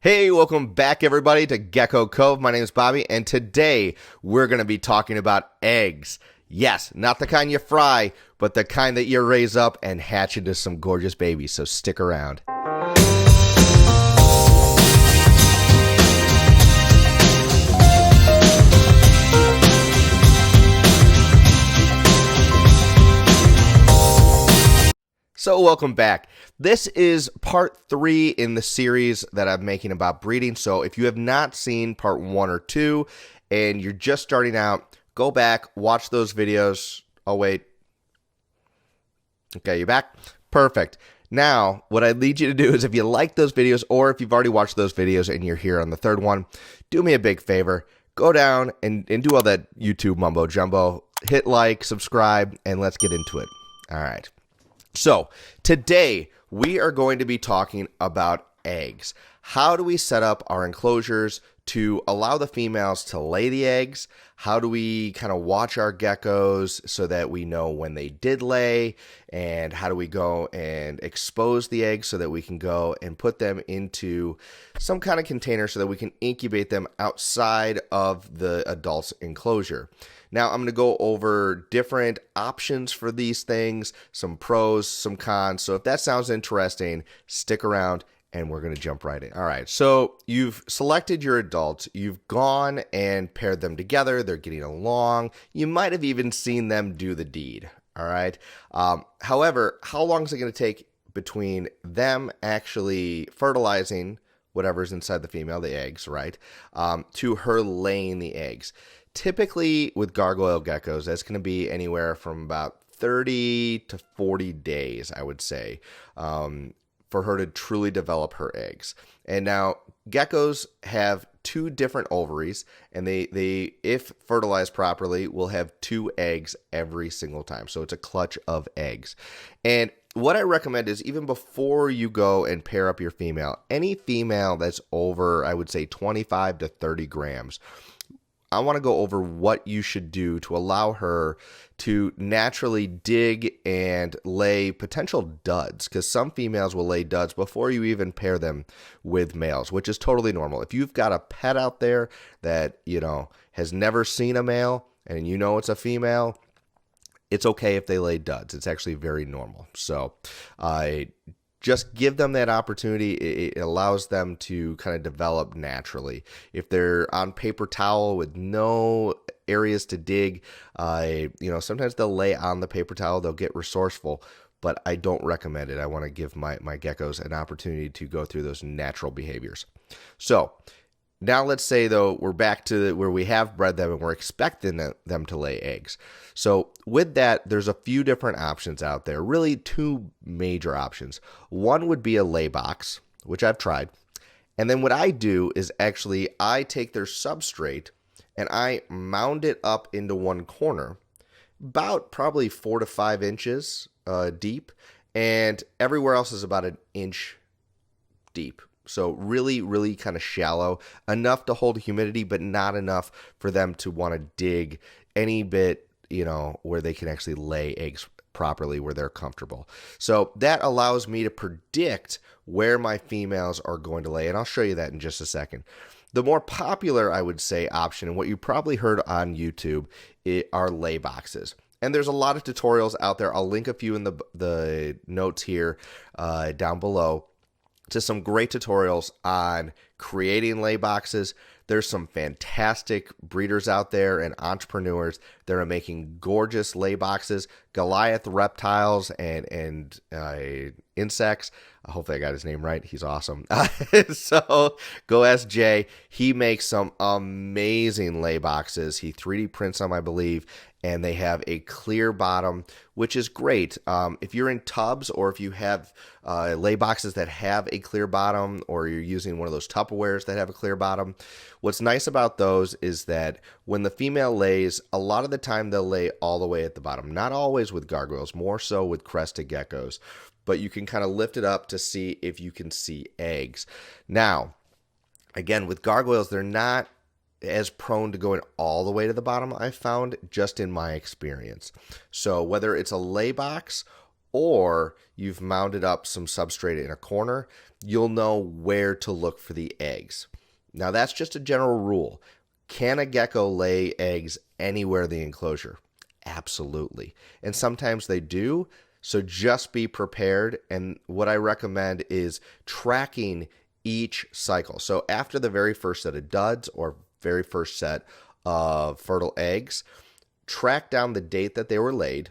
Hey, welcome back everybody to Gecko Cove. My name is Bobby, and today we're going to be talking about eggs. Yes, not the kind you fry, but the kind that you raise up and hatch into some gorgeous babies, so stick around. So welcome back. This is part 3 in the series that I'm making about breeding. So if you have not seen part 1 or 2 and you're just starting out, go back, watch those videos. Oh, wait. Okay, you're back? Perfect. Now, what I need you to do is if you like those videos or if you've already watched those videos and you're here on the third one, do me a big favor. Go down and do all that YouTube mumbo jumbo. Hit like, subscribe, and let's get into it. All right. So today we are going to be talking about eggs. How do we set up our enclosures to allow the females to lay the eggs? How do we kind of watch our geckos so that we know when they did lay? And how do we go and expose the eggs so that we can go and put them into some kind of container so that we can incubate them outside of the adult's enclosure? Now, I'm going to go over different options for these things, some pros, some cons. So if that sounds interesting, stick around and we're going to jump right in. All right, so you've selected your adults. You've gone and paired them together. They're getting along. You might have even seen them do the deed. All right. However, how long is it going to take between them actually fertilizing whatever's inside the female, the eggs, right, to her laying the eggs? Typically, with gargoyle geckos, that's going to be anywhere from about 30 to 40 days, I would say, for her to truly develop her eggs. And now, geckos have 2 different ovaries, and they, if fertilized properly, will have 2 eggs every single time. So it's a clutch of eggs. And what I recommend is even before you go and pair up your female, any female that's over, I would say, 25 to 30 grams, I want to go over what you should do to allow her to naturally dig and lay potential duds, because some females will lay duds before you even pair them with males, which is totally normal. If you've got a pet out there that, has never seen a male and it's a female, it's okay if they lay duds. It's actually very normal. So just give them that opportunity. It allows them to kind of develop naturally. If they're on paper towel with no areas to dig, sometimes they'll lay on the paper towel. They'll get resourceful, but I don't recommend it. I want to give my geckos an opportunity to go through those natural behaviors. So now let's say, though, we're back to where we have bred them and we're expecting them to lay eggs. So with that, there's a few different options out there, really 2 major options. One would be a lay box, which I've tried. And then what I do is actually I take their substrate and I mound it up into one corner, about probably 4 to 5 inches deep, and everywhere else is about 1 inch deep. So really, really kind of shallow, enough to hold humidity, but not enough for them to want to dig any bit, where they can actually lay eggs properly, where they're comfortable. So that allows me to predict where my females are going to lay, and I'll show you that in just a second. The more popular, I would say, option, and what you probably heard on YouTube, are lay boxes. And there's a lot of tutorials out there. I'll link a few in the notes here down below to some great tutorials on creating lay boxes. There's some fantastic breeders out there and entrepreneurs that are making gorgeous lay boxes. Goliath Reptiles and Insects. Hopefully I got his name right. He's awesome. So go ask Jay. He makes some amazing lay boxes. He 3D prints them, I believe, and they have a clear bottom, which is great. If you're in tubs or if you have lay boxes that have a clear bottom, or you're using one of those Tupperwares that have a clear bottom, what's nice about those is that when the female lays, a lot of the time they'll lay all the way at the bottom. Not always with gargoyles, more so with crested geckos. But you can kind of lift it up to see if you can see eggs. Now, again, with gargoyles, they're not as prone to going all the way to the bottom, I've found, just in my experience. So whether it's a lay box or you've mounted up some substrate in a corner, you'll know where to look for the eggs. Now, that's just a general rule. Can a gecko lay eggs anywhere in the enclosure? Absolutely. And sometimes they do, so just be prepared. And what I recommend is tracking each cycle. So after the very first set of duds or very first set of fertile eggs, track down the date that they were laid,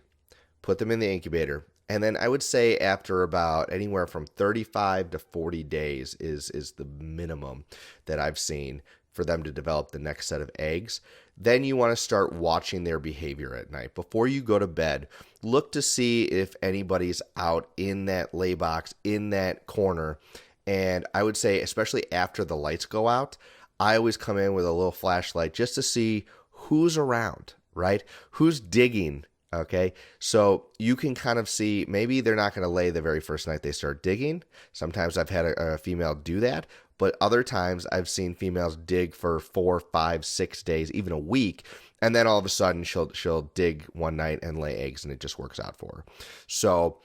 put them in the incubator, and then I would say after about anywhere from 35 to 40 days is the minimum that I've seen for them to develop the next set of eggs. Then you want to start watching their behavior at night. Before you go to bed, look to see if anybody's out in that lay box, in that corner. And I would say, especially after the lights go out, I always come in with a little flashlight just to see who's around, right? Who's digging, okay? So you can kind of see, maybe they're not going to lay the very first night they start digging. Sometimes I've had a female do that, but other times I've seen females dig for 4, 5, 6 days, even a week, and then all of a sudden she'll dig one night and lay eggs, and it just works out for her. So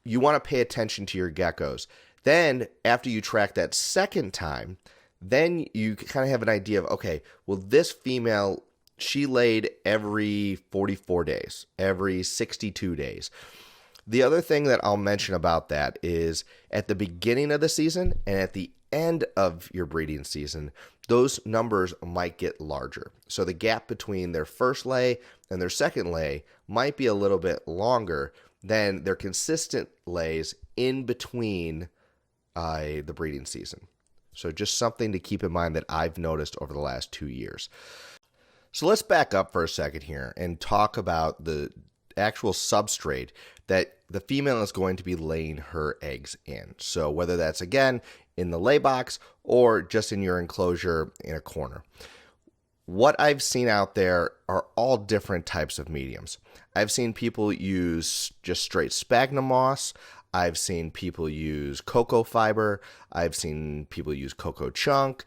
you want to pay attention to your geckos. Then after you track that second time, then you kind of have an idea of, okay, well, this female, she laid every 44 days, every 62 days. The other thing that I'll mention about that is at the beginning of the season and at the end of your breeding season, those numbers might get larger. So the gap between their first lay and their second lay might be a little bit longer than their consistent lays in between the breeding season. So just something to keep in mind that I've noticed over the last 2 years. So let's back up for a second here and talk about the actual substrate that the female is going to be laying her eggs in. So whether that's, again, in the lay box or just in your enclosure in a corner. What I've seen out there are all different types of mediums. I've seen people use just straight sphagnum moss. I've seen people use cocoa fiber. I've seen people use cocoa chunk,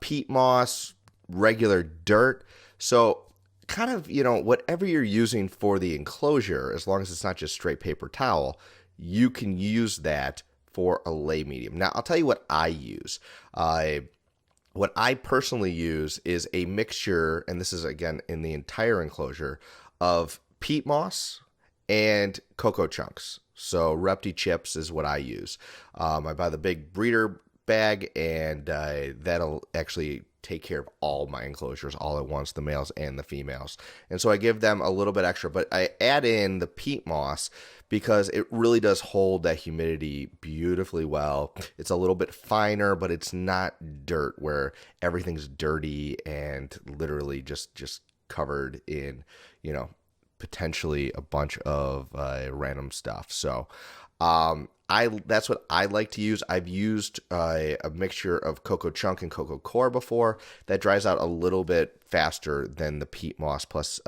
peat moss, regular dirt. So kind of, whatever you're using for the enclosure, as long as it's not just straight paper towel, you can use that for a lay medium. Now, I'll tell you what I use. What I personally use is a mixture, and this is, again, in the entire enclosure, of peat moss and cocoa chunks. So Repti chips is what I use. I buy the big breeder bag, and that'll actually take care of all my enclosures all at once, the males and the females. And so I give them a little bit extra, but I add in the peat moss because it really does hold that humidity beautifully well. It's a little bit finer, but it's not dirt where everything's dirty and literally just covered in, potentially a bunch of random stuff. So that's what I like to use. I've used a mixture of cocoa chunk and cocoa core before. That dries out a little bit faster than the peat moss. Plus,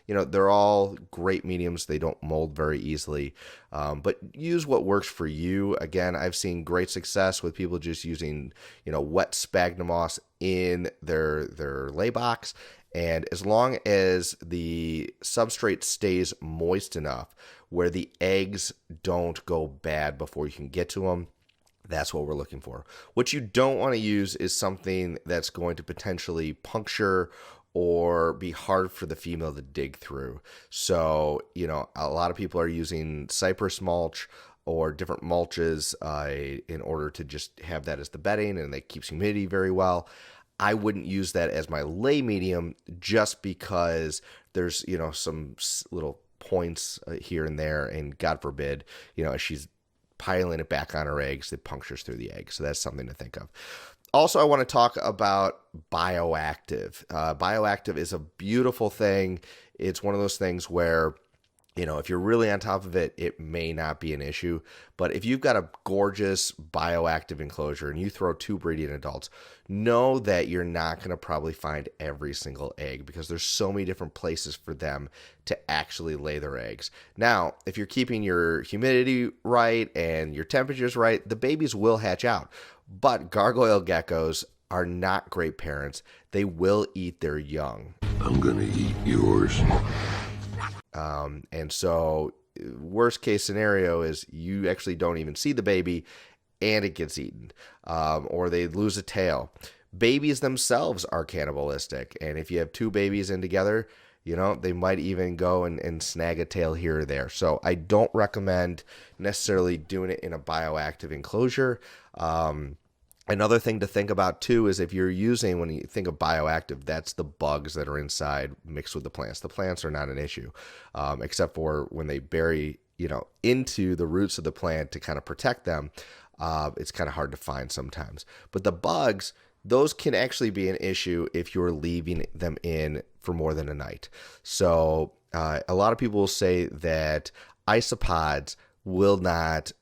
they're all great mediums. They don't mold very easily. But use what works for you. Again, I've seen great success with people just using, wet sphagnum moss in their lay box. And as long as the substrate stays moist enough where the eggs don't go bad before you can get to them, that's what we're looking for. What you don't want to use is something that's going to potentially puncture or be hard for the female to dig through. So, a lot of people are using cypress mulch or different mulches in order to just have that as the bedding, and that keeps humidity very well. I wouldn't use that as my lay medium just because there's, some little points here and there, and God forbid, as she's piling it back on her eggs, it punctures through the egg. So that's something to think of. Also, I want to talk about bioactive. Bioactive is a beautiful thing. It's one of those things where, if you're really on top of it, it may not be an issue. But if you've got a gorgeous bioactive enclosure and you throw 2 breeding adults, know that you're not going to probably find every single egg because there's so many different places for them to actually lay their eggs. Now, if you're keeping your humidity right and your temperatures right, the babies will hatch out. But gargoyle geckos are not great parents. They will eat their young. I'm going to eat yours. And so worst case scenario is you actually don't even see the baby and it gets eaten, or they lose a tail. Babies themselves are cannibalistic, and if you have two babies in together, they might even go and snag a tail here or there. So I don't recommend necessarily doing it in a bioactive enclosure. Another thing to think about too is if you're using, when you think of bioactive, that's the bugs that are inside mixed with the plants. The plants are not an issue, except for when they bury, into the roots of the plant to kind of protect them. It's kind of hard to find sometimes. But the bugs, those can actually be an issue if you're leaving them in for more than a night. So a lot of people will say that isopods will not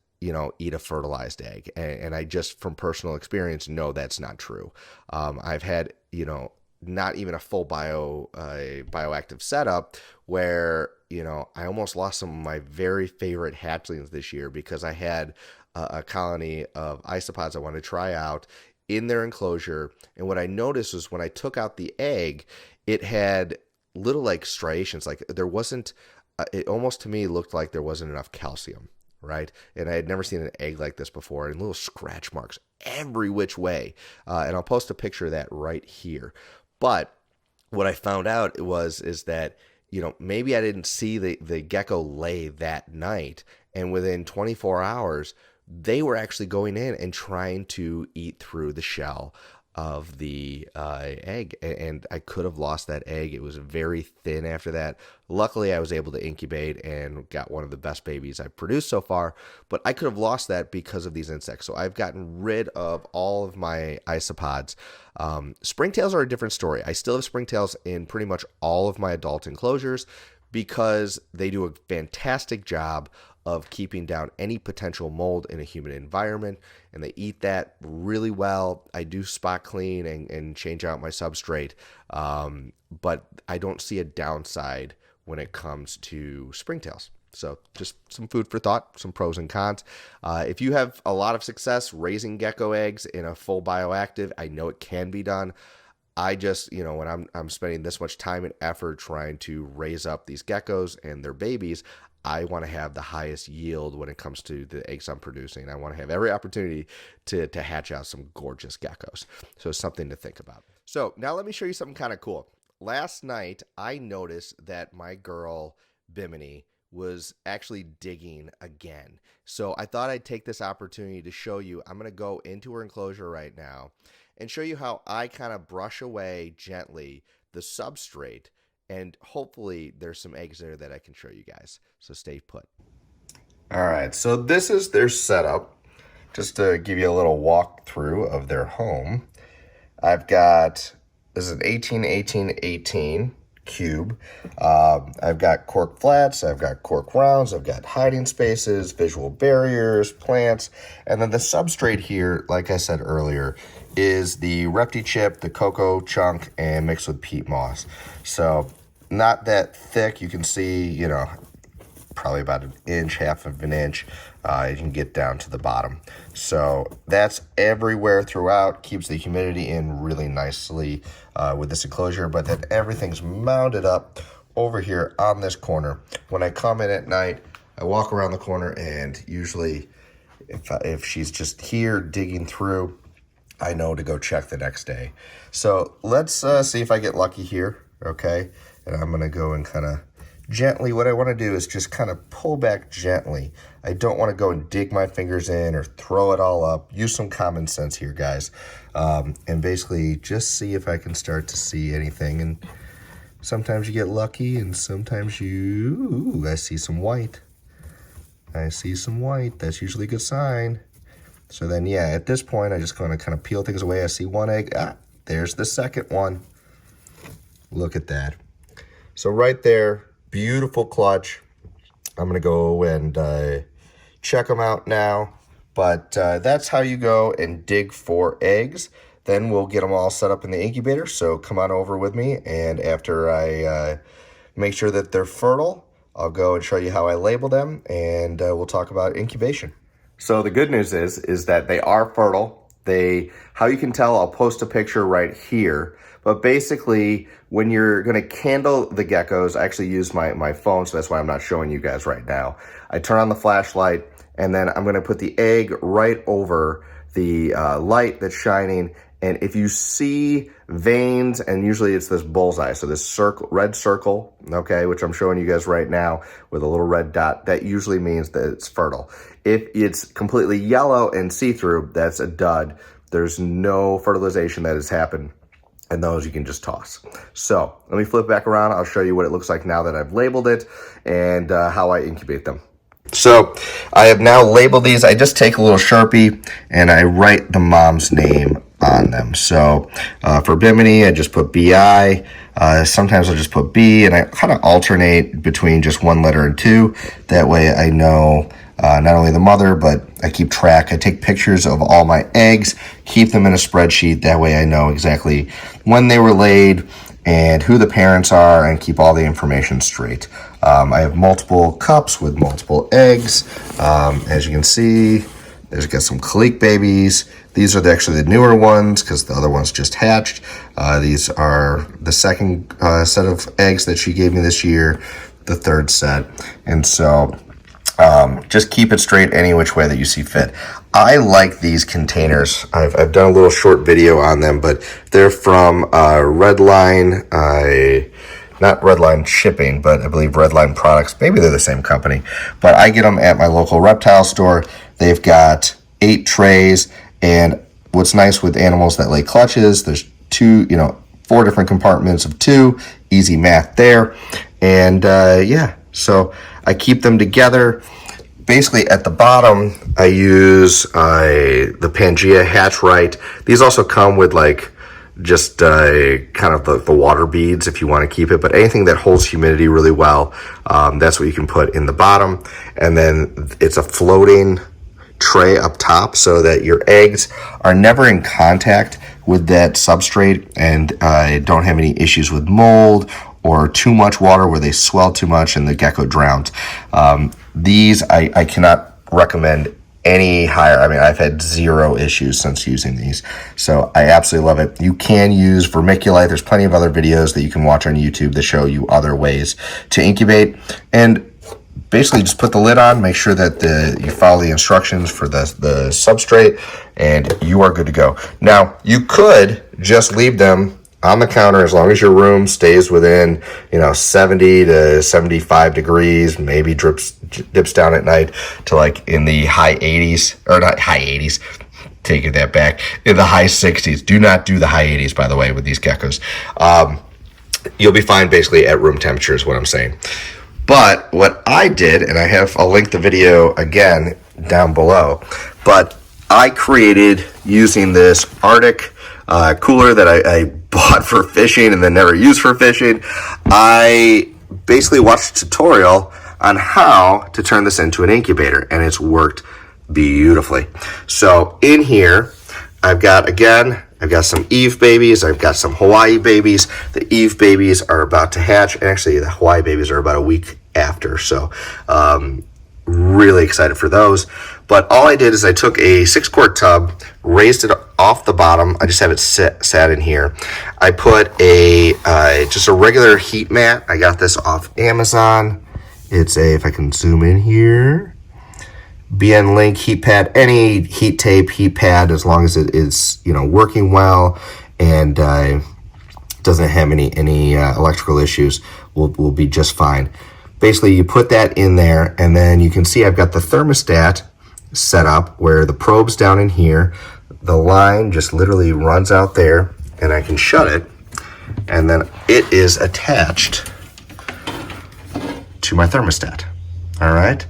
eat a fertilized egg. And I just, from personal experience, know that's not true. I've had, not even a full bioactive setup where, I almost lost some of my very favorite hatchlings this year because I had a colony of isopods I wanted to try out in their enclosure. And what I noticed was when I took out the egg, it had little like striations, like there wasn't, it almost to me looked like there wasn't enough calcium. Right. And I had never seen an egg like this before, and little scratch marks every which way. And I'll post a picture of that right here. But what I found out is that, maybe I didn't see the gecko lay that night. And within 24 hours, they were actually going in and trying to eat through the shell of the egg, and I could have lost that egg. It was very thin after that. Luckily, I was able to incubate and got one of the best babies I've produced so far, but I could have lost that because of these insects. So I've gotten rid of all of my isopods. Springtails are a different story. I still have springtails in pretty much all of my adult enclosures because they do a fantastic job of keeping down any potential mold in a humid environment, and they eat that really well. I do spot clean and change out my substrate, but I don't see a downside when it comes to springtails. So just some food for thought, some pros and cons. If you have a lot of success raising gecko eggs in a full bioactive, I know it can be done. I just, when I'm spending this much time and effort trying to raise up these geckos and their babies, I want to have the highest yield when it comes to the eggs I'm producing. I want to have every opportunity to hatch out some gorgeous geckos. So it's something to think about. So now let me show you something kind of cool. Last night, I noticed that my girl, Bimini, was actually digging again. So I thought I'd take this opportunity to show you. I'm going to go into her enclosure right now and show you how I kind of brush away gently the substrate. And hopefully there's some eggs there that I can show you guys. So stay put. All right, so this is their setup. Just to give you a little walkthrough of their home. I've got, this is an 18-18-18 cube. I've got cork flats, I've got cork rounds, I've got hiding spaces, visual barriers, plants, and then the substrate here, like I said earlier, is the Repti chip, the cocoa chunk, and mixed with peat moss. So not that thick. You can see, probably about an inch, half of an inch. You can get down to the bottom. So that's everywhere throughout. Keeps the humidity in really nicely with this enclosure. But then everything's mounted up over here on this corner. When I come in at night, I walk around the corner, and usually if she's just here digging through, I know to go check the next day. So let's see if I get lucky here, okay? And I'm gonna go and kind of gently, what I wanna do is just kind of pull back gently. I don't wanna go and dig my fingers in or throw it all up. Use some common sense here, guys. And basically just see if I can start to see anything. And sometimes you get lucky and sometimes I see some white. I see some white, that's usually a good sign. So then, yeah, at this point, I just kind of peel things away. I see one egg. There's the second one. Look at that. So right there, beautiful clutch. I'm going to go and check them out now. But that's how you go and dig for eggs. Then we'll get them all set up in the incubator. So come on over with me. And after I make sure that they're fertile, I'll go and show you how I label them. And we'll talk about incubation. So the good news is that they are fertile. How you can tell, I'll post a picture right here. But basically, when you're going to candle the geckos, I actually use my phone, so that's why I'm not showing you guys right now. I turn on the flashlight, and then I'm going to put the egg right over the light that's shining. And if you see veins, and usually it's this bullseye, so this red circle, okay, which I'm showing you guys right now with a little red dot, that usually means that it's fertile. If it's completely yellow and see-through, that's a dud. There's no fertilization that has happened, and those you can just toss. So let me flip back around. I'll show you what it looks like now that I've labeled it and how I incubate them. So I have now labeled these. I just take a little Sharpie and I write the mom's name on them. So for Bimini, I just put BI. Sometimes I'll just put B, and I kind of alternate between just one letter and two. That way I know not only the mother, but I keep track. I take pictures of all my eggs, keep them in a spreadsheet. That way I know exactly when they were laid and who the parents are, and keep all the information straight. I have multiple cups with multiple eggs. As you can see, there's got some Calique babies. These are actually the newer ones because the other ones just hatched. These are the second set of eggs that she gave me this year, the third set. And so just keep it straight any which way that you see fit. I like these containers. I've done a little short video on them, but they're from Redline, not Redline Shipping, but I believe Redline Products. Maybe they're the same company, but I get them at my local reptile store. They've got 8 trays, and what's nice with animals that lay clutches, there's 4 different compartments of 2, easy math there. And yeah, so I keep them together. Basically, at the bottom, I use the Pangea Hatch Right. These also come with just kind of the water beads if you want to keep it, but anything that holds humidity really well, that's what you can put in the bottom. And then it's a floating tray up top so that your eggs are never in contact with that substrate and don't have any issues with mold or too much water where they swell too much and the gecko drowns. These I cannot recommend any higher. I mean, I've had 0 issues since using these, so I absolutely love it. You can use vermiculite. There's plenty of other videos that you can watch on YouTube that show you other ways to incubate, and basically just put the lid on, make sure that you follow the instructions for the substrate, and you are good to go. Now, you could just leave them on the counter as long as your room stays within 70 to 75 degrees, maybe dips down at night to in the high 80s, or not high 80s, taking that back, in the high 60s. Do not do the high 80s, by the way, with these geckos. You'll be fine basically at room temperature is what I'm saying. But what I did, and I'll link the video again down below, but I created using this Arctic cooler that I bought for fishing and then never used for fishing. I basically watched a tutorial on how to turn this into an incubator, and it's worked beautifully. So in here, I've got some Eve babies. I've got some Hawaii babies. The Eve babies are about to hatch, and actually the Hawaii babies are about a week after. So really excited for those. But all I did is I took a 6-quart tub, raised it off the bottom. I just have it sat in here. I put just a regular heat mat. I got this off Amazon. It's if I can zoom in here, BN Link heat pad, any heat tape, heat pad, as long as it is working well and doesn't have any electrical issues, will be just fine. Basically, you put that in there, and then you can see I've got the thermostat set up where the probe's down in here. The line just literally runs out there, and I can shut it, and then it is attached to my thermostat. All right,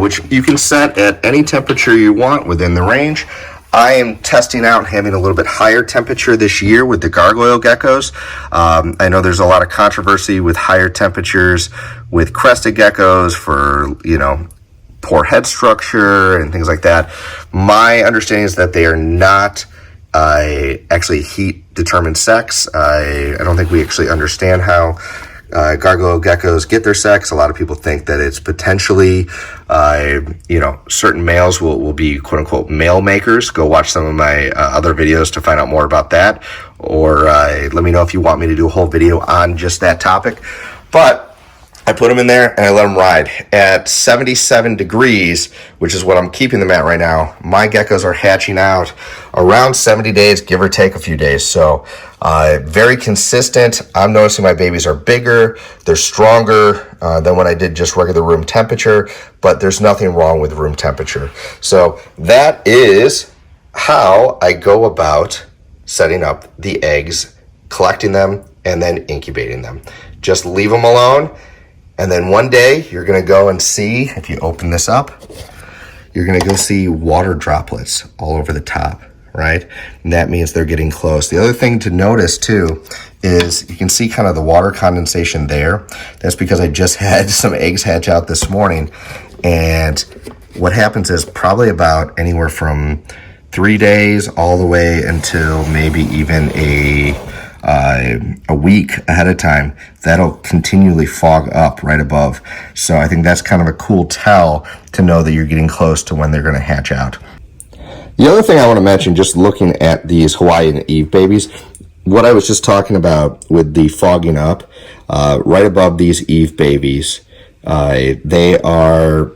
which you can set at any temperature you want within the range. I am testing out having a little bit higher temperature this year with the gargoyle geckos. I know there's a lot of controversy with higher temperatures with crested geckos for, poor head structure and things like that. My understanding is that they are not actually heat determined sex. I don't think we actually understand how gargoyle geckos get their sex. A lot of people think that it's potentially, certain males will be quote unquote male makers. Go watch some of my other videos to find out more about that, or let me know if you want me to do a whole video on just that topic. But I put them in there and I let them ride at 77 degrees, which is what I'm keeping them at right now. My geckos are hatching out around 70 days, give or take a few days. So very consistent. I'm noticing my babies are bigger. They're stronger than when I did just regular room temperature, but there's nothing wrong with room temperature. So that is how I go about setting up the eggs, collecting them, and then incubating them. Just leave them alone. And then one day you're going to go and see, if you open this up, you're going to go see water droplets all over the top, right? And that means they're getting close. The other thing to notice too is you can see kind of the water condensation there. That's because I just had some eggs hatch out this morning. And what happens is probably about anywhere from 3 days all the way until maybe even a week ahead of time, that'll continually fog up right above. So I think that's kind of a cool tell to know that you're getting close to when they're going to hatch out. The other thing I want to mention, just looking at these Hawaiian Eve babies, what I was just talking about with the fogging up, right above these Eve babies, they are,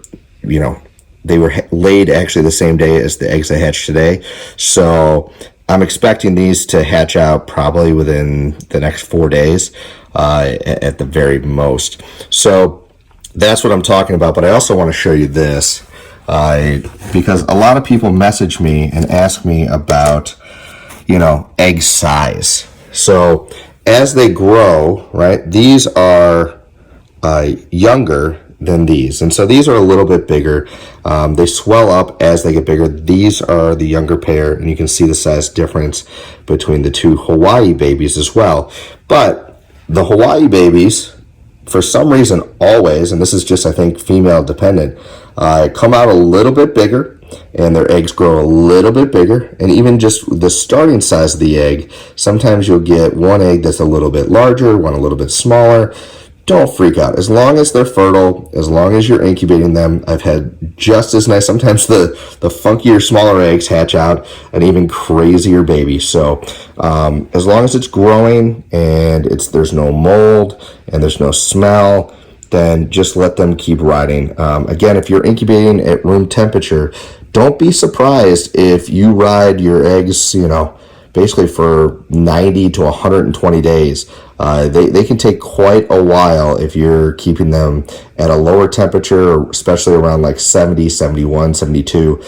they were laid actually the same day as the eggs I hatched today. So I'm expecting these to hatch out probably within the next 4 days at the very most. So that's what I'm talking about. But I also want to show you this because a lot of people message me and ask me about, egg size. So as they grow, right, these are younger than these. And so these are a little bit bigger. They swell up as they get bigger. These are the younger pair, and you can see the size difference between the two Hawaii babies as well. But the Hawaii babies, for some reason, always, and this is just, I think, female dependent, come out a little bit bigger, and their eggs grow a little bit bigger. And even just the starting size of the egg, sometimes you'll get one egg that's a little bit larger, one a little bit smaller. Don't freak out. As long as they're fertile, as long as you're incubating them, I've had just as nice, sometimes the funkier, smaller eggs hatch out an even crazier baby. So as long as it's growing and there's no mold and there's no smell, then just let them keep riding. Again, if you're incubating at room temperature, don't be surprised if you ride your eggs, basically for 90 to 120 days. They can take quite a while if you're keeping them at a lower temperature, especially around like 70, 71, 72.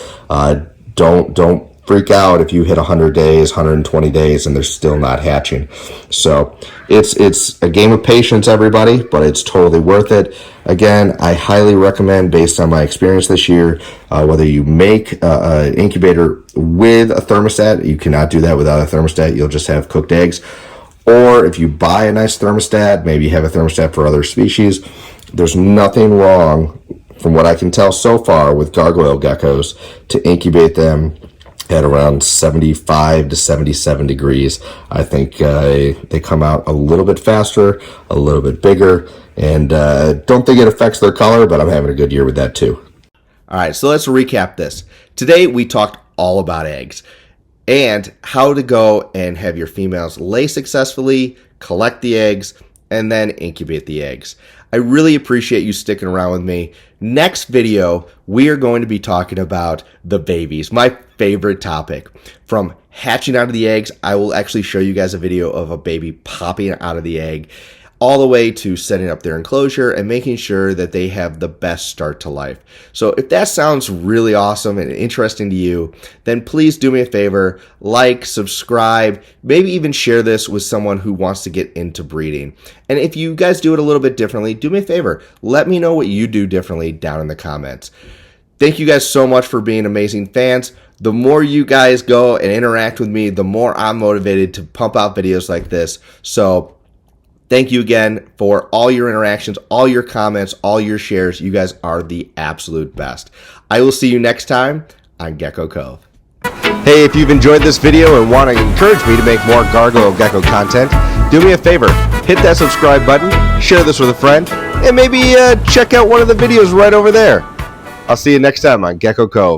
Don't freak out if you hit 100 days, 120 days, and they're still not hatching. So it's a game of patience, everybody, but it's totally worth it. Again, I highly recommend, based on my experience this year, whether you make an incubator with a thermostat, you cannot do that without a thermostat. You'll just have cooked eggs. Or if you buy a nice thermostat, maybe you have a thermostat for other species, there's nothing wrong, from what I can tell so far, with gargoyle geckos to incubate them at around 75 to 77 degrees. I think they come out a little bit faster, a little bit bigger, and don't think it affects their color, but I'm having a good year with that too. All right, so let's recap this. Today we talked all about eggs and how to go and have your females lay successfully, collect the eggs, and then incubate the eggs. I really appreciate you sticking around with me. Next video, we are going to be talking about the babies, my favorite topic. From hatching out of the eggs, I will actually show you guys a video of a baby popping out of the egg, all the way to setting up their enclosure and making sure that they have the best start to life. So if that sounds really awesome and interesting to you, then please do me a favor, like, subscribe, maybe even share this with someone who wants to get into breeding. And if you guys do it a little bit differently, do me a favor, let me know what you do differently down in the comments. Thank you guys so much for being amazing fans. The more you guys go and interact with me, the more I'm motivated to pump out videos like this. So thank you again for all your interactions, all your comments, all your shares. You guys are the absolute best. I will see you next time on Gecko Cove. Hey, if you've enjoyed this video and want to encourage me to make more gargoyle gecko content, do me a favor, hit that subscribe button, share this with a friend, and maybe check out one of the videos right over there. I'll see you next time on Gecko Cove.